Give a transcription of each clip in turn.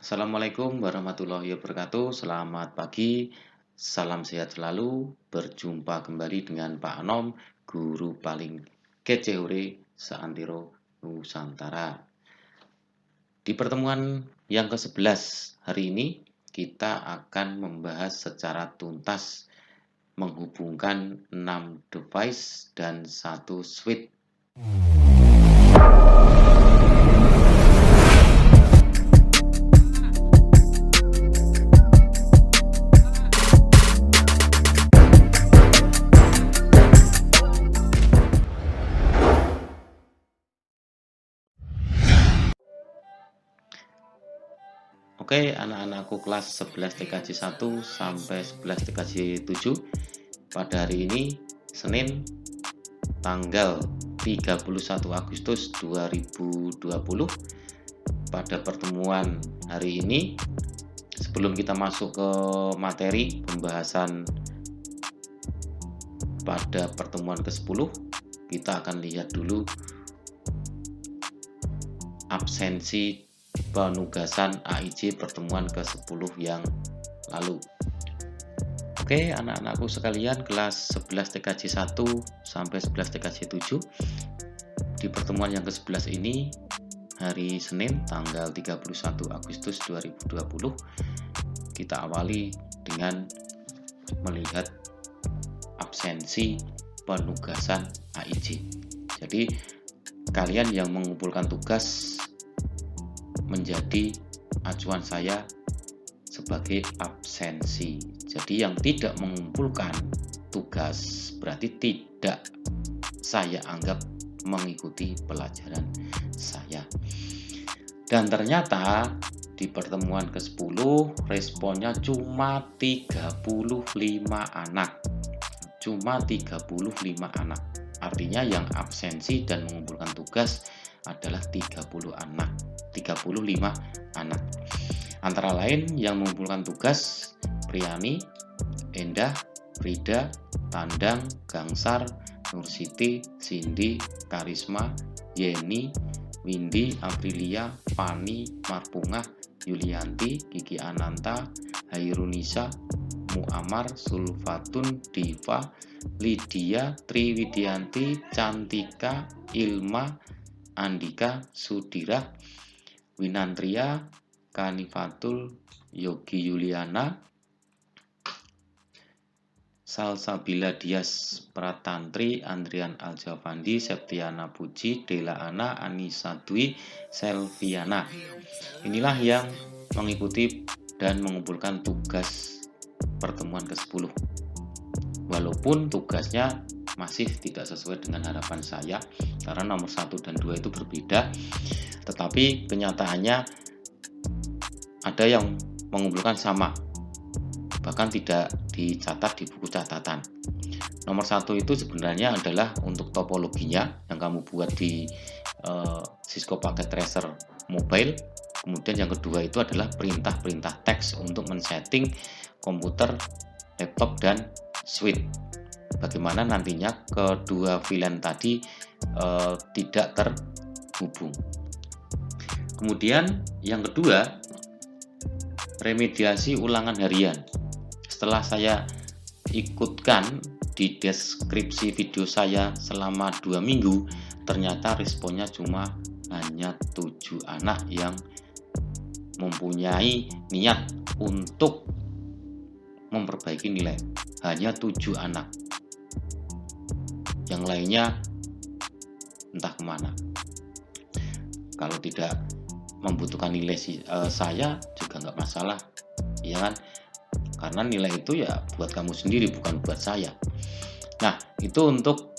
Assalamualaikum warahmatullahi wabarakatuh. Selamat pagi, salam sehat selalu. Berjumpa kembali dengan Pak Anom, guru paling kece ure seantero Nusantara. Di pertemuan yang ke-11 hari ini, kita akan membahas secara tuntas menghubungkan 6 device dan 1 switch. Oke, anak-anakku kelas 11 TKJ 1 sampai 11 TKJ 7, pada hari ini Senin tanggal 31 Agustus 2020. Pada pertemuan hari ini, sebelum kita masuk ke materi pembahasan pada pertemuan ke-10, kita akan lihat dulu absensi penugasan AIJ pertemuan ke-10 yang lalu. Oke, anak-anakku sekalian kelas 11 TKJ 1 sampai 11 TKJ 7, di pertemuan yang ke-11 ini hari Senin tanggal 31 Agustus 2020, kita awali dengan melihat absensi penugasan AIJ. Jadi kalian yang mengumpulkan tugas menjadi acuan saya sebagai absensi. Jadi yang tidak mengumpulkan tugas berarti tidak saya anggap mengikuti pelajaran saya. Dan ternyata di pertemuan ke-10 responnya cuma 35 anak. Cuma 35 anak. Artinya yang absensi dan mengumpulkan tugas adalah 35 anak. Antara lain yang mengumpulkan tugas Priani, Endah, Frida, Tandang, Gangsar, Nursiti, Cindy, Karisma, Yeni, Windy, Aprilia, Fani, Marpungah, Yulianti, Kiki Ananta, Hairunisa, Muammar, Sulfatun, Diva, Lydia, Triwidianti, Cantika, Ilma, Andika, Sudira, Winantria, Kanifatul, Yogi Yuliana, Salsabila Dias Pratantri, Andrian Aljavandi, Septiana Puji, Dela Ana, Anissa Dwi, Selviana. Inilah yang mengikuti dan mengumpulkan tugas pertemuan ke-10. Walaupun tugasnya masih tidak sesuai dengan harapan saya, karena nomor 1 dan 2 itu berbeda, tetapi kenyataannya ada yang mengumpulkan sama, bahkan tidak dicatat di buku catatan. Nomor 1 itu sebenarnya adalah untuk topologinya yang kamu buat di Cisco Packet Tracer Mobile. Kemudian yang kedua itu adalah perintah-perintah teks untuk men-setting komputer, laptop, dan switch. Bagaimana nantinya kedua VLAN tadi tidak terhubung. Kemudian yang kedua, remediasi ulangan harian. Setelah saya ikutkan di deskripsi video saya selama 2 minggu, ternyata responnya cuma hanya 7 anak yang mempunyai niat untuk memperbaiki nilai. Hanya 7 anak. Yang lainnya entah kemana. Kalau tidak membutuhkan nilai saya juga nggak masalah, ya kan? Karena nilai itu ya buat kamu sendiri, bukan buat saya. Nah, itu untuk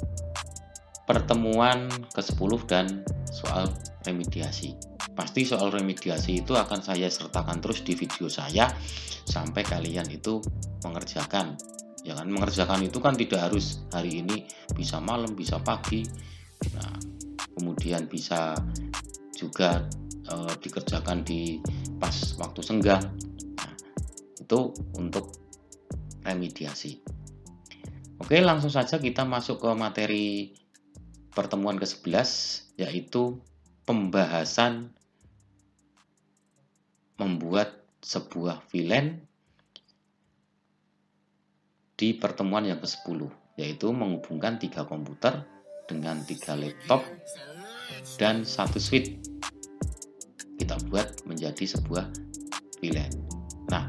pertemuan ke-10 dan soal remediasi. Pasti soal remediasi itu akan saya sertakan terus di video saya sampai kalian itu mengerjakan. Ya kan, mengerjakan itu kan tidak harus hari ini, bisa malam, bisa pagi. Nah, kemudian bisa juga dikerjakan di pas waktu senggang. Nah, itu untuk remediasi. Oke, langsung saja kita masuk ke materi pertemuan ke-11, yaitu pembahasan membuat sebuah VLAN di pertemuan yang ke-10, yaitu menghubungkan 3 komputer dengan 3 laptop dan 1 switch. Kita buat menjadi sebuah VLAN. Nah,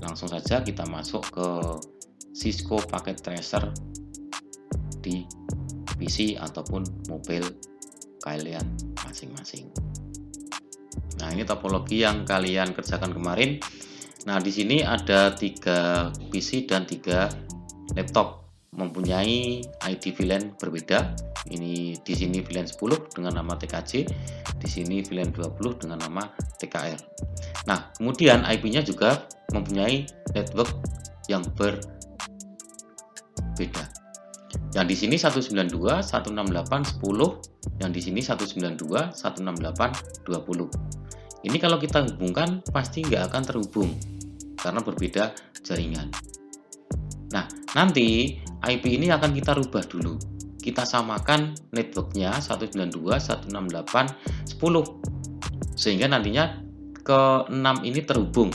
langsung saja kita masuk ke Cisco Packet Tracer di PC ataupun mobil kalian masing-masing. Nah, ini topologi yang kalian kerjakan kemarin. Nah, di sini ada 3 PC dan 3 laptop mempunyai ID VLAN berbeda. Ini di sini VLAN 10 dengan nama TKJ, di sini VLAN 20 dengan nama TKR. Nah, kemudian IP-nya juga mempunyai network yang berbeda. Yang di sini 192, 168, 10, yang di sini 192, 168, 20. Ini kalau kita hubungkan pasti nggak akan terhubung karena berbeda jaringan. Nah, nanti IP ini akan kita rubah dulu. Kita samakan networknya 192, 168, 10. Sehingga nantinya ke-6 ini terhubung.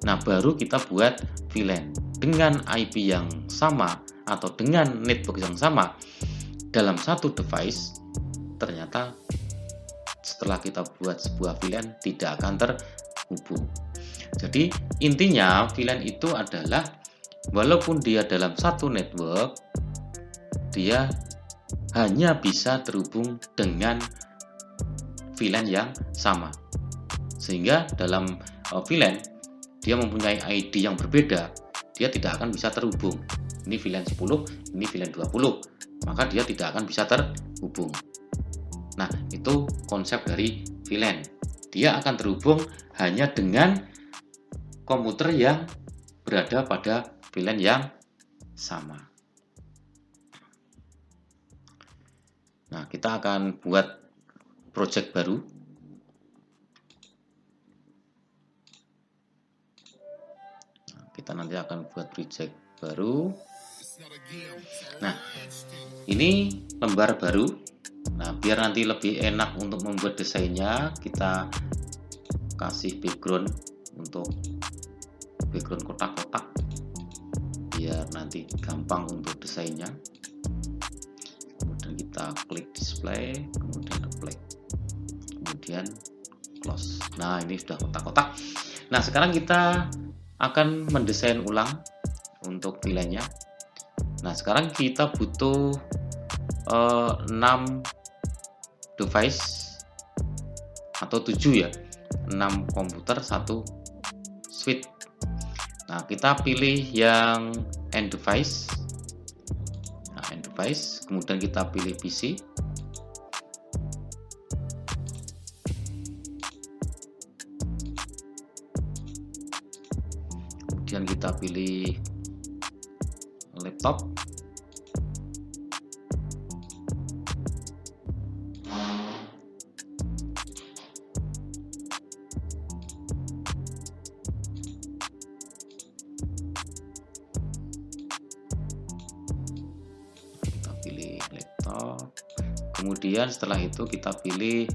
Nah, baru kita buat VLAN dengan IP yang sama atau dengan network yang sama dalam satu device. Ternyata setelah kita buat sebuah VLAN tidak akan terhubung. Jadi intinya VLAN itu adalah walaupun dia dalam satu network, dia hanya bisa terhubung dengan VLAN yang sama. Sehingga dalam VLAN dia mempunyai ID yang berbeda, dia tidak akan bisa terhubung. Ini VLAN 10, ini VLAN 20, maka dia tidak akan bisa terhubung. Nah, itu konsep dari VLAN. Dia akan terhubung hanya dengan komputer yang berada pada VLAN yang sama. Nah, kita akan buat project baru. Kita nanti akan buat project baru. Nah, ini lembar baru. Nah, biar nanti lebih enak untuk membuat desainnya, kita kasih background untuk background kotak-kotak biar nanti gampang untuk desainnya. Kemudian kita klik display, kemudian apply, kemudian close. Nah, ini sudah kotak-kotak. Nah, sekarang kita akan mendesain ulang untuk VLAN-nya. Nah, sekarang kita butuh 6 device atau 7 ya, 6 komputer, 1 switch. Nah, kita pilih yang end device. Nah, end device, kemudian kita pilih PC. Kemudian kita pilih laptop. Kita pilih laptop. Kemudian setelah itu kita pilih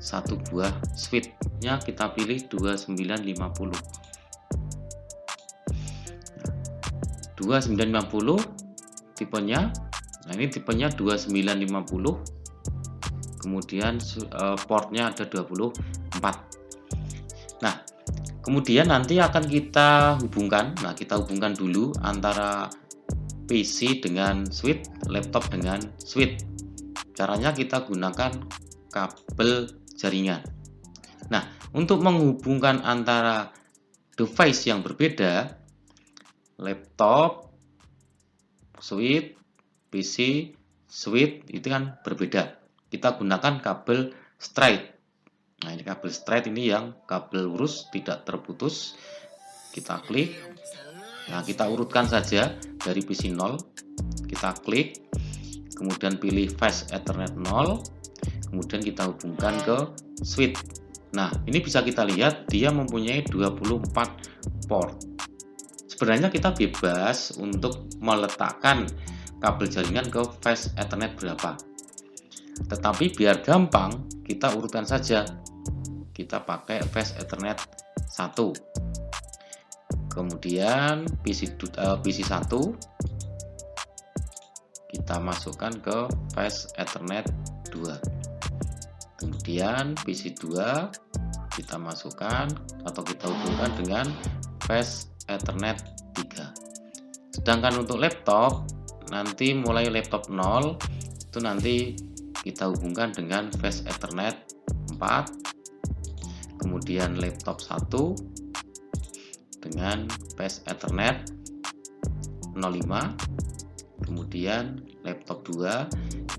satu buah switch-nya, kita pilih 2950. 2950 tipenya. Nah, ini tipenya 2950. Kemudian portnya ada 24. Nah, kemudian nanti akan kita hubungkan. Nah, kita hubungkan dulu antara PC dengan switch, laptop dengan switch. Caranya kita gunakan kabel jaringan. Nah, untuk menghubungkan antara device yang berbeda, laptop, switch, PC, switch itu kan berbeda. Kita gunakan kabel straight. Nah, ini kabel straight ini yang kabel lurus tidak terputus. Kita klik. Nah, kita urutkan saja dari PC 0. Kita klik. Kemudian pilih Fast Ethernet 0. Kemudian kita hubungkan ke switch. Nah, ini bisa kita lihat dia mempunyai 24 port. Sebenarnya kita bebas untuk meletakkan kabel jaringan ke fast Ethernet berapa. Tetapi biar gampang, kita urutkan saja. Kita pakai fast Ethernet 1. Kemudian PC 1 kita masukkan ke fast Ethernet 2. Kemudian PC 2 kita masukkan atau kita hubungkan dengan fast Ethernet 3. Sedangkan untuk laptop, nanti mulai laptop 0 itu nanti kita hubungkan dengan fast Ethernet 4. Kemudian laptop 1 dengan fast Ethernet 05. Kemudian laptop 2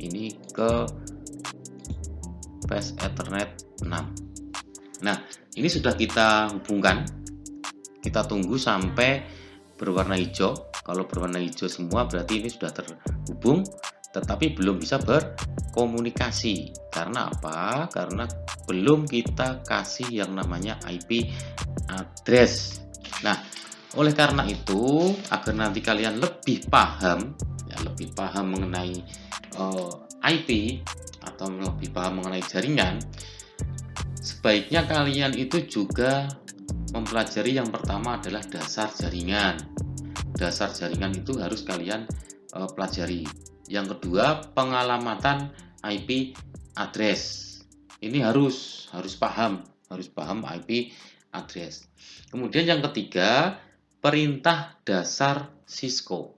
ini ke fast Ethernet 6. Nah, ini sudah kita hubungkan. Kita tunggu sampai berwarna hijau. Kalau berwarna hijau semua berarti ini sudah terhubung, tetapi belum bisa berkomunikasi. Karena apa? Karena belum kita kasih yang namanya IP address. Nah, oleh karena itu, agar nanti kalian lebih paham mengenai IP atau lebih paham mengenai jaringan, sebaiknya kalian itu juga mempelajari yang pertama adalah dasar jaringan. Dasar jaringan itu harus kalian pelajari. Yang kedua, pengalamatan IP address. Ini harus paham IP address. Kemudian yang ketiga, perintah dasar Cisco.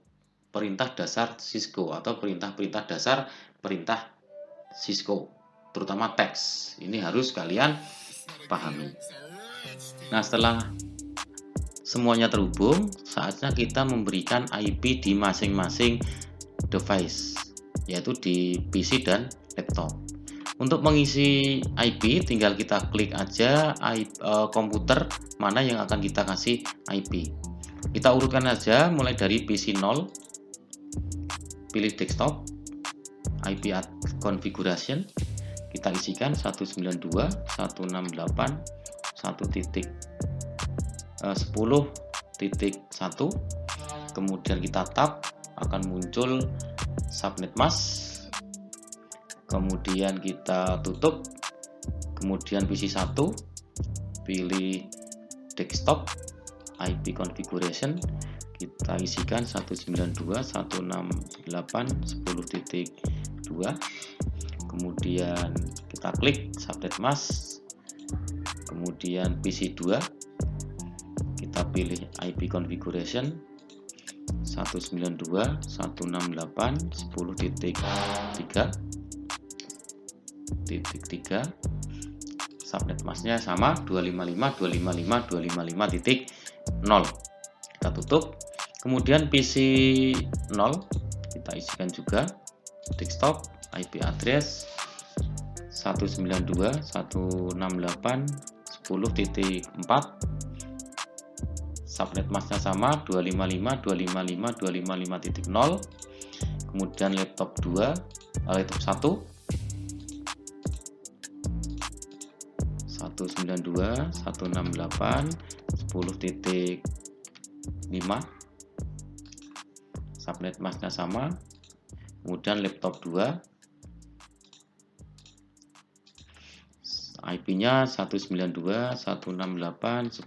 Perintah dasar Cisco atau perintah-perintah dasar perintah Cisco, terutama teks. Ini harus kalian pahami. Nah, setelah semuanya terhubung, saatnya kita memberikan IP di masing-masing device, yaitu di PC dan laptop. Untuk mengisi IP, tinggal kita klik aja komputer mana yang akan kita kasih IP. Kita urutkan aja mulai dari PC 0, pilih desktop, IP configuration, kita isikan 192.168.1.10.1, kemudian kita tab, akan muncul subnet mask. Kemudian kita tutup, kemudian PC 1 pilih desktop, IP configuration, kita isikan 192.168.10.2, kemudian kita klik subnet mask, kemudian PC 2 kita pilih IP configuration 192.168.10.3, subnet masknya sama 255.255.255.0. Kita tutup. Kemudian PC 0 kita isikan juga desktop, IP address 192.168.10.4, subnet masknya sama 255.255.255.0. Kemudian laptop 192.168.10.5, subnet masknya sama. Kemudian laptop 2 IP-nya 192.168.10.6,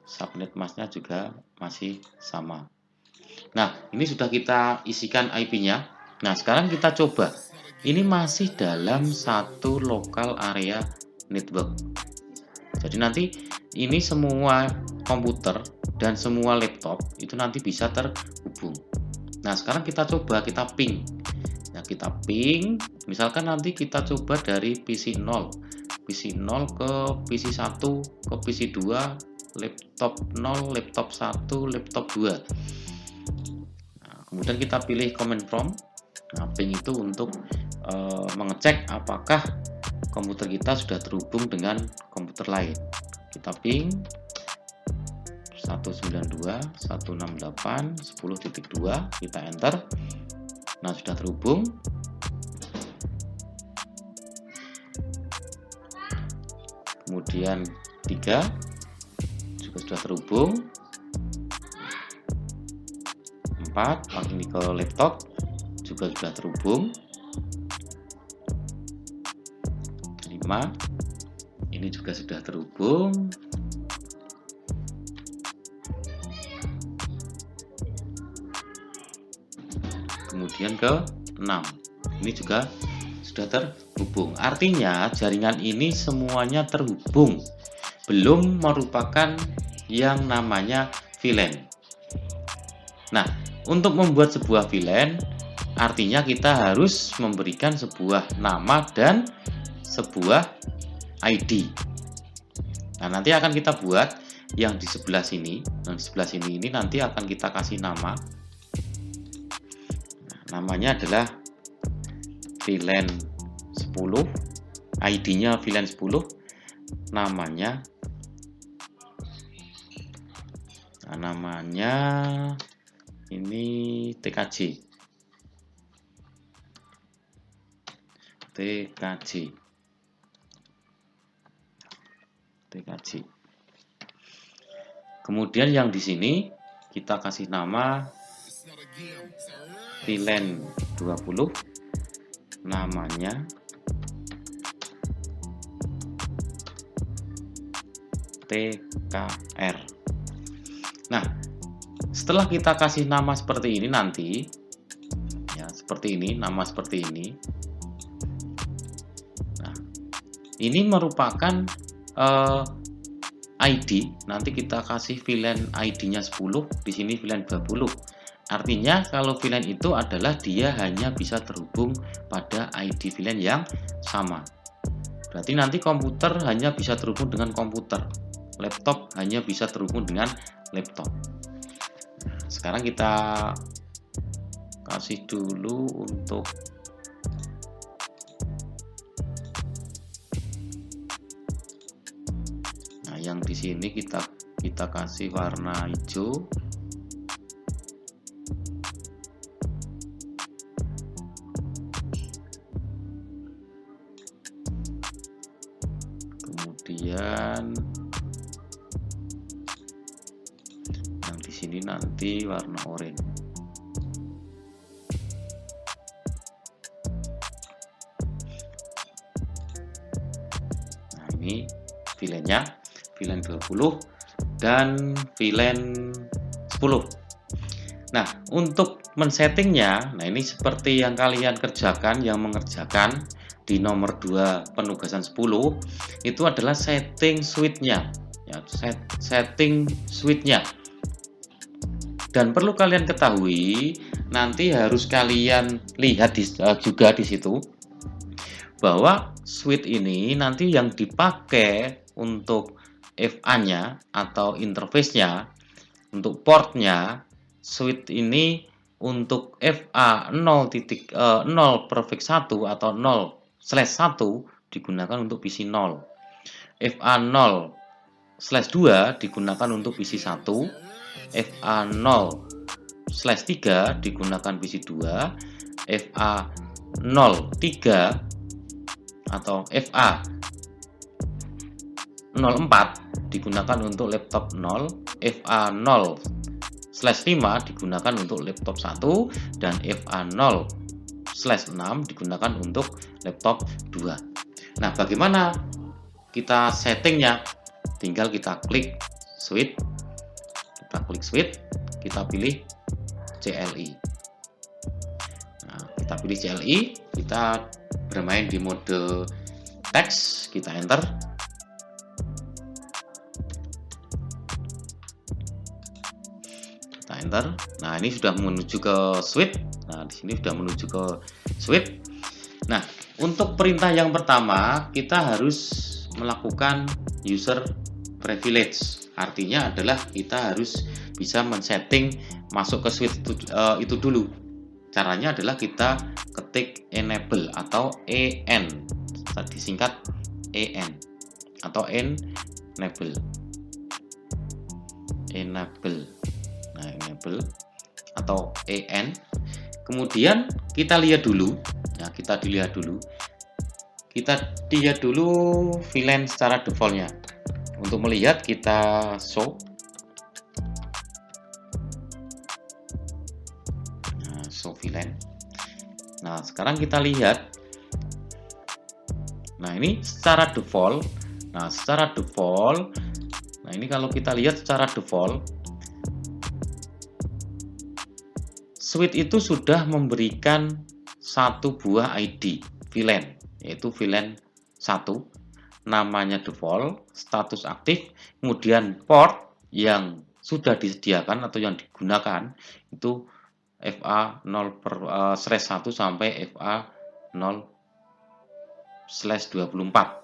subnet masknya juga masih sama. Nah, ini sudah kita isikan IP-nya. Nah, sekarang kita coba. Ini masih dalam satu local area network. Jadi nanti ini semua komputer dan semua laptop itu nanti bisa terhubung. Nah, sekarang kita coba, kita ping. Nah, kita ping, misalkan nanti kita coba dari PC 0 ke PC 1 ke PC 2, laptop 0, laptop 1, laptop 2. Nah, kemudian kita pilih command prompt. Nah, ping itu untuk mengecek apakah komputer kita sudah terhubung dengan komputer lain. Kita ping 192.168.10.2, kita enter. Nah, sudah terhubung. Kemudian 3 juga sudah terhubung. 4 4, ini ke laptop juga sudah terhubung. 5, ini juga sudah terhubung. Kemudian ke 6, ini juga sudah terhubung. Artinya jaringan ini semuanya terhubung, belum merupakan yang namanya VLAN. Nah, untuk membuat sebuah VLAN, artinya kita harus memberikan sebuah nama dan sebuah ID. Nah, nanti akan kita buat yang di sebelah sini. Nah, di sebelah sini ini nanti akan kita kasih nama. Nah, namanya adalah VLAN 10, ID-nya VLAN 10, namanya ini TKJ. Kemudian yang di sini kita kasih nama VLAN 20, namanya TKR. Nah, setelah kita kasih nama seperti ini nanti, ya seperti ini, nama seperti ini. Nah, ini merupakan ID. Nanti kita kasih VLAN ID-nya 10, di sini VLAN 20. Artinya kalau VLAN itu adalah dia hanya bisa terhubung pada ID VLAN yang sama. Berarti nanti komputer hanya bisa terhubung dengan komputer, laptop hanya bisa terhubung dengan laptop. Sekarang kita kasih dulu untuk yang di sini kita kasih warna hijau. Kemudian yang di sini nanti warna oranye. Nah, ini VLAN-nya, VLAN 20 dan VLAN 10. Nah, untuk men-settingnya, nah ini seperti yang kalian kerjakan, yang mengerjakan di nomor 2 penugasan 10, itu adalah setting switch-nya, ya, setting switch-nya. Dan perlu kalian ketahui, nanti harus kalian lihat juga di situ bahwa switch ini nanti yang dipakai untuk FA-nya atau interface-nya, untuk portnya, switch ini untuk FA 0.0/1 atau 0/1 digunakan untuk PC 0. FA 0/2 digunakan untuk PC 1. FA 0/3 digunakan PC 2. FA 03 atau FA 04 digunakan untuk laptop 0, FA 0/5 digunakan untuk laptop 1, dan FA 0/6 digunakan untuk laptop 2. Nah, bagaimana kita settingnya? Tinggal kita klik switch, kita pilih CLI. Nah, kita pilih CLI, kita bermain di mode teks, kita enter. Nah, ini sudah menuju ke switch. Nah, di sini sudah menuju ke switch. Nah, untuk perintah yang pertama kita harus melakukan user privilege. Artinya adalah kita harus bisa men-setting masuk ke switch itu dulu. Caranya adalah kita ketik enable atau EN, disingkat EN atau enable. Nah, enable atau EN. Kemudian kita lihat dulu. Nah, kita dilihat dulu. Kita lihat dulu VLAN secara defaultnya. Untuk melihat kita show. VLAN. Nah, sekarang kita lihat. Nah, ini secara default. Nah, ini kalau kita lihat secara default, switch itu sudah memberikan satu buah ID VLAN, yaitu VLAN 1, namanya default, status aktif, kemudian port yang sudah disediakan atau yang digunakan itu FA0/1 sampai FA0/24.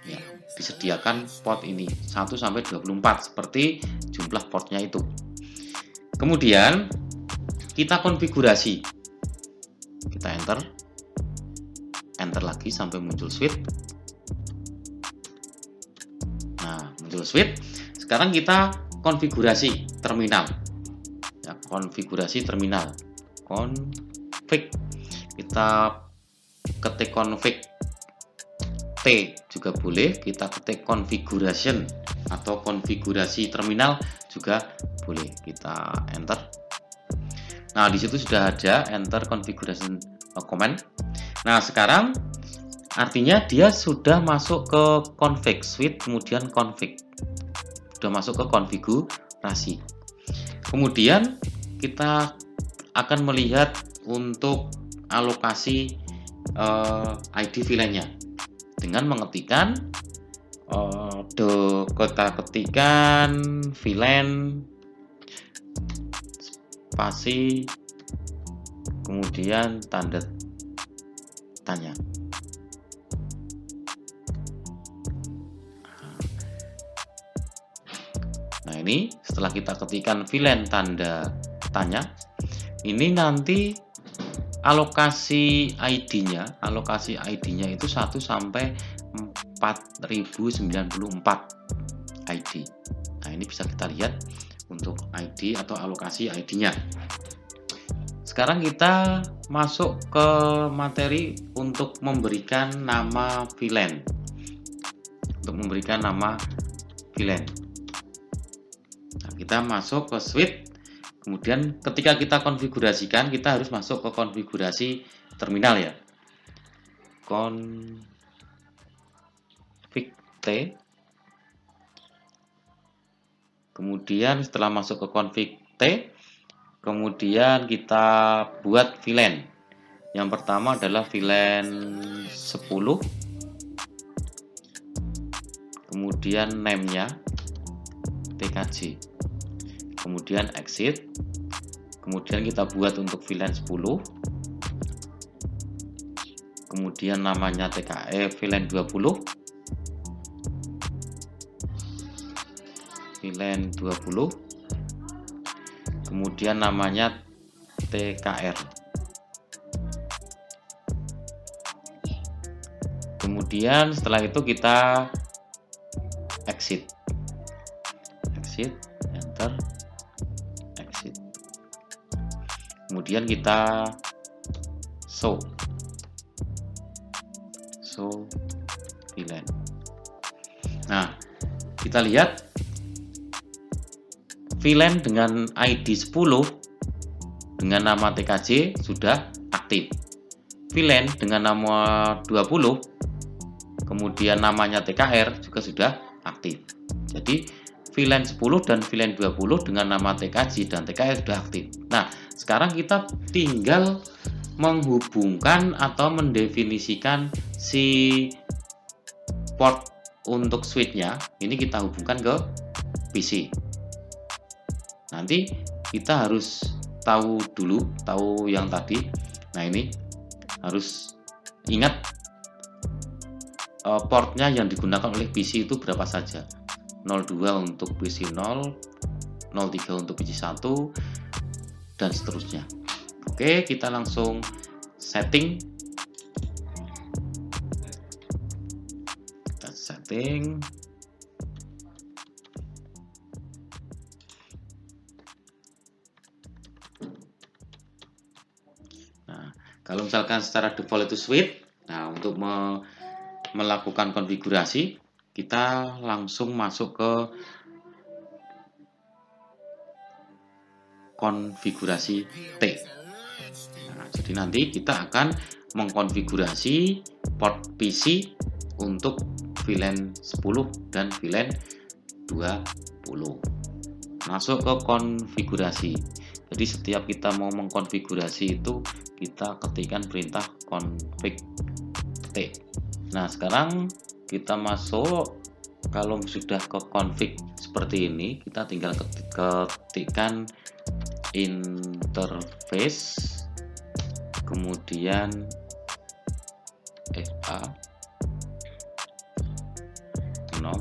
Ya, disediakan port ini 1 sampai 24 seperti jumlah portnya itu. Kemudian kita konfigurasi. Kita enter lagi sampai muncul switch. Nah, muncul switch. Sekarang kita konfigurasi terminal. Ya, konfigurasi terminal. Config. Kita ketik config T juga boleh, kita ketik configuration atau konfigurasi terminal juga boleh. Kita enter. Nah, di situ sudah ada enter configuration command. Nah, sekarang artinya dia sudah masuk ke config switch, kemudian config. Sudah masuk ke konfigurasi. Kemudian kita akan melihat untuk alokasi ID VLAN-nya dengan mengetikkan kita ketikkan VLAN spasi kemudian tanda tanya. Nah, ini setelah kita ketikkan VLAN tanda tanya, ini nanti alokasi ID-nya itu 1 sampai 4094 ID. Nah, ini bisa kita lihat untuk ID atau alokasi ID-nya. Sekarang kita masuk ke materi untuk memberikan nama VLAN. Nah, kita masuk ke switch. Kemudian ketika kita konfigurasikan, kita harus masuk ke konfigurasi terminal ya. Config T. Kemudian setelah masuk ke config T, kemudian kita buat VLAN. Yang pertama adalah VLAN 10. Kemudian name-nya TKJ. Kemudian exit. Kemudian kita buat untuk VLAN 10. Kemudian namanya VLAN 20. VLAN 20. Kemudian namanya TKR. Kemudian setelah itu kita exit, enter, exit. Kemudian kita show VLAN. Nah, kita lihat VLAN dengan ID 10 dengan nama TKJ sudah aktif. VLAN dengan nama 20 kemudian namanya TKR juga sudah aktif. Jadi VLAN 10 dan VLAN 20 dengan nama TKJ dan TKR sudah aktif. Nah, sekarang kita tinggal menghubungkan atau mendefinisikan si port untuk switch-nya. Ini kita hubungkan ke PC. Nanti kita harus tahu yang tadi. Nah, ini harus ingat portnya yang digunakan oleh PC itu berapa saja. 02 untuk PC 0, 03 untuk PC 1, dan seterusnya. Oke, kita langsung setting. Kita setting. Nah, kalau misalkan secara default itu switch, nah untuk melakukan konfigurasi, kita langsung masuk ke konfigurasi T. Nah, jadi nanti kita akan mengkonfigurasi port PC untuk VLAN 10 dan VLAN 20. Masuk ke konfigurasi. Jadi setiap kita mau mengkonfigurasi itu kita ketikkan perintah config T. Nah, sekarang kita masuk. Kalau sudah ke config seperti ini, kita tinggal ketikkan interface, kemudian FA 0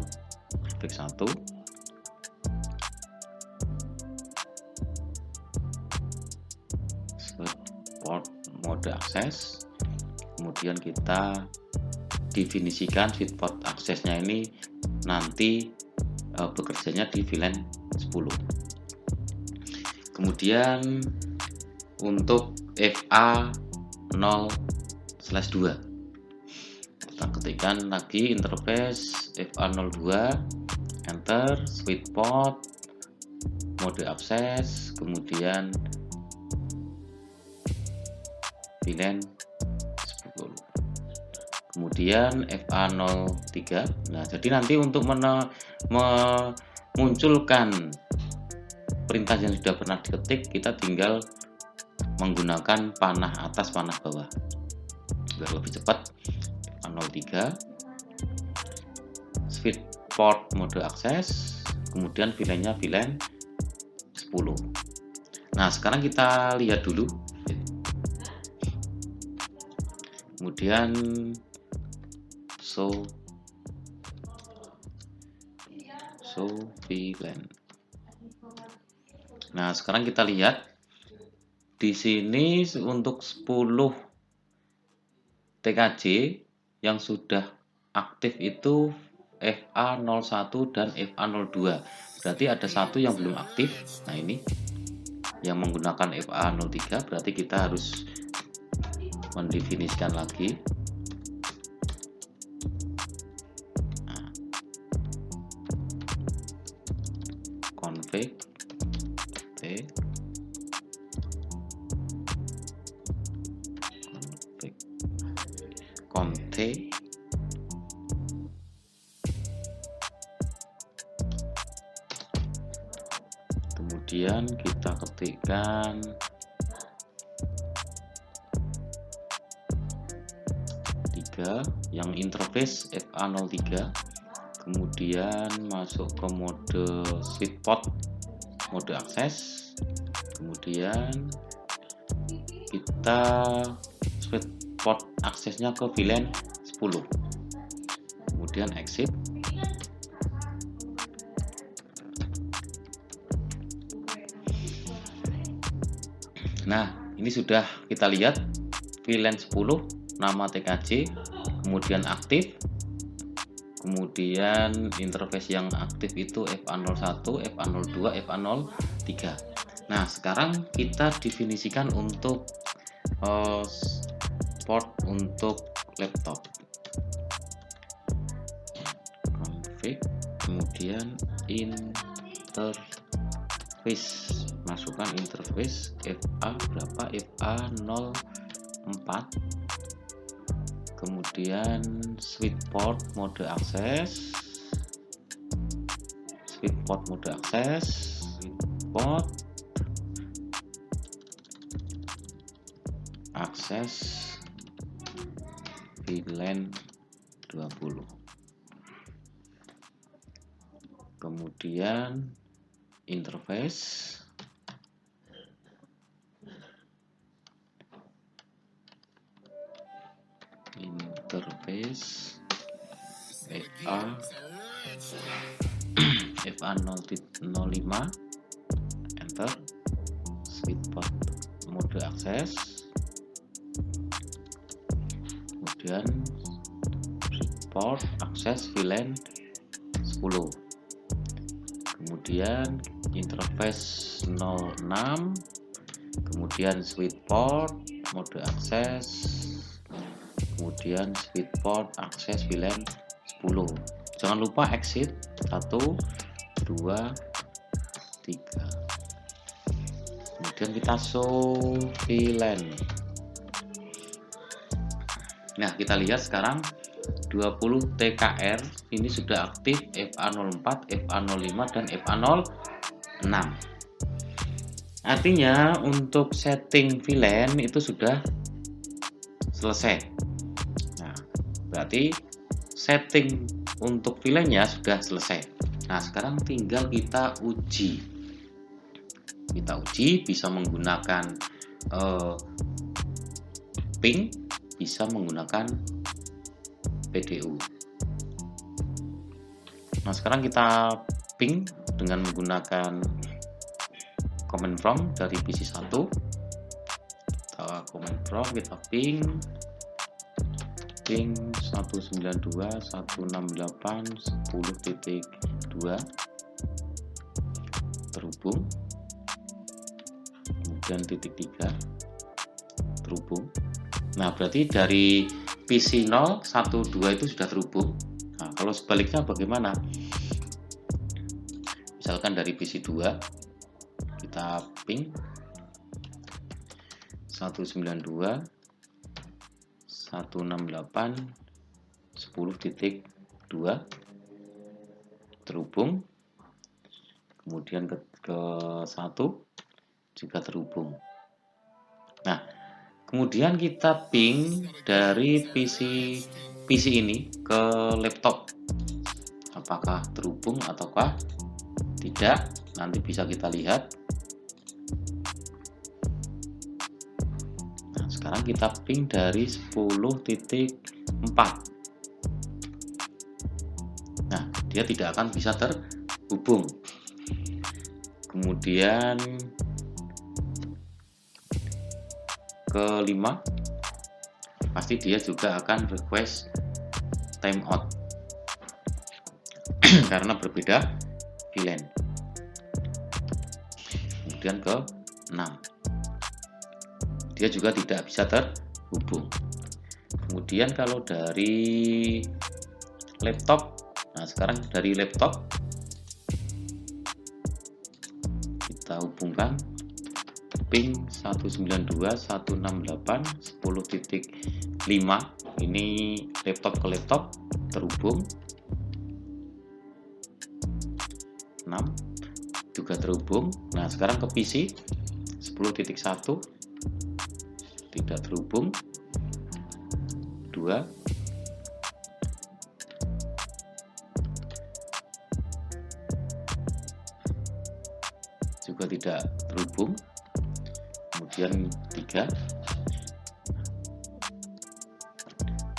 config 1, port mode akses, kemudian kita definisikan switch port aksesnya ini nanti bekerjanya di VLAN 10. Kemudian untuk FA 0/2 kita ketikkan lagi interface FA 02, enter, switch port mode akses, kemudian VLAN 10. Kemudian FA03. Nah, jadi nanti untuk memunculkan perintah yang sudah pernah diketik, kita tinggal menggunakan panah atas, panah bawah biar lebih cepat. FA03, switch port mode akses, kemudian VLAN-nya VLAN 10. Nah, sekarang kita lihat dulu. Kemudian show VLAN. Nah, sekarang kita lihat di sini untuk 10 TKJ yang sudah aktif itu FA01 dan FA02. Berarti ada satu yang belum aktif. Nah, ini yang menggunakan FA03, berarti kita harus mendefinisikan lagi. Nah, config T, config kemudian kita ketikkan yang interface FA03, kemudian masuk ke mode switch port mode akses, kemudian kita switch port aksesnya ke VLAN 10, kemudian exit. Nah, ini sudah kita lihat VLAN 10, nama TKJ, kemudian aktif, kemudian interface yang aktif itu FA01, FA02, FA03. Nah, sekarang kita definisikan untuk port untuk laptop. Config, kemudian interface, masukkan interface FA berapa, FA04, kemudian switch port mode akses, switch port mode akses, switch port akses VLAN 20, kemudian interface FA05, enter, switch port mode akses, kemudian switch port akses VLAN 10, kemudian interface 06, kemudian switch port mode akses, kemudian switch port akses VLAN 10. Jangan lupa exit 1, 2, 3. Kemudian kita show VLAN. Nah, kita lihat sekarang 20 TKR ini sudah aktif FA04, FA05, dan FA06. Artinya untuk setting VLAN itu sudah selesai. Nah, berarti setting untuk VLAN-nya sudah selesai. Nah, sekarang tinggal kita uji. Kita uji bisa menggunakan ping, bisa menggunakan PDU. Nah, sekarang kita ping dengan menggunakan command prompt dari PC1. Kita command prompt, kita ping 192.168.10.2 terhubung, kemudian titik 3 terhubung. Nah, berarti dari PC 0, 1, 2 itu sudah terhubung. Nah, kalau sebaliknya bagaimana? Misalkan dari PC 2 kita ping 192.168.10.2 terhubung, kemudian ke 1 juga terhubung. Nah, kemudian kita ping dari PC ini ke laptop, apakah terhubung ataukah tidak, nanti bisa kita lihat. Nah, sekarang kita ping dari 10.4. Nah, dia tidak akan bisa terhubung. Kemudian ke 5, pasti dia juga akan request timeout karena berbeda VLAN. Kemudian ke 6, dia juga tidak bisa terhubung. Kemudian kalau dari laptop, nah sekarang dari laptop kita hubungkan ping 192.168.10.5. Ini laptop ke laptop terhubung. 6 juga terhubung. Nah, sekarang ke PC 10.1 tidak terhubung. 2 juga tidak terhubung. Kemudian 3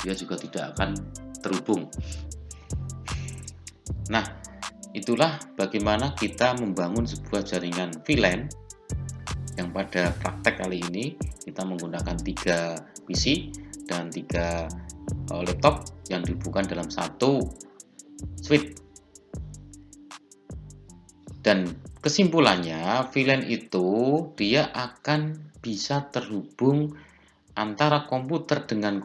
dia juga tidak akan terhubung. Nah, itulah bagaimana kita membangun sebuah jaringan VLAN yang pada praktek kali ini kita menggunakan 3 PC dan 3 laptop yang dihubungkan dalam satu switch. Dan kesimpulannya, VLAN itu dia akan bisa terhubung antara komputer dengan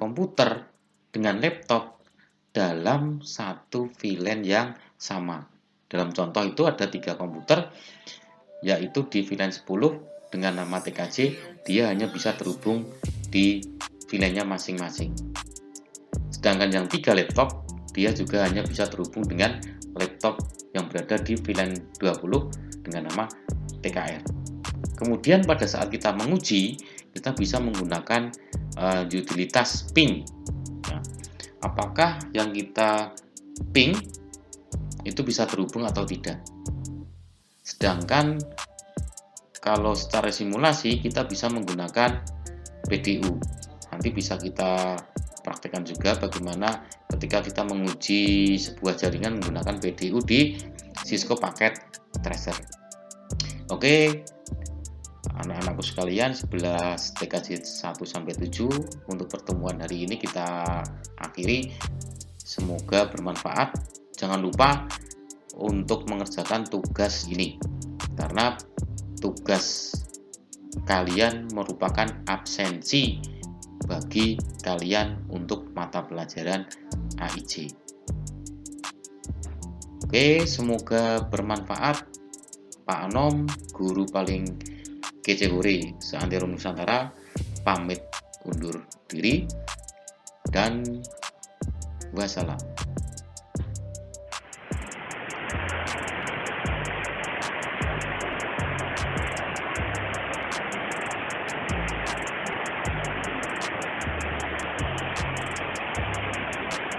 laptop dalam satu VLAN yang sama. Dalam contoh itu ada 3 komputer, yaitu di VLAN 10 dengan nama TKJ, dia hanya bisa terhubung di VLAN-nya masing-masing. Sedangkan yang 3 laptop, dia juga hanya bisa terhubung dengan laptop yang berada di VLAN 20 dengan nama TKR. Kemudian pada saat kita menguji, kita bisa menggunakan utilitas ping. Nah, apakah yang kita ping itu bisa terhubung atau tidak? Sedangkan kalau secara simulasi kita bisa menggunakan PDU. Nanti bisa kita praktekkan juga bagaimana ketika kita menguji sebuah jaringan menggunakan PDU di Cisco Packet Tracer. Oke, anak-anakku sekalian, 11 TKJ 1-7 untuk pertemuan hari ini kita akhiri. Semoga bermanfaat. Jangan lupa untuk mengerjakan tugas ini, karena tugas kalian merupakan absensi bagi kalian untuk mata pelajaran AIJ. Oke, semoga bermanfaat. Pak Anom, guru paling Kece Hore, seantero Nusantara pamit undur diri dan wassalam.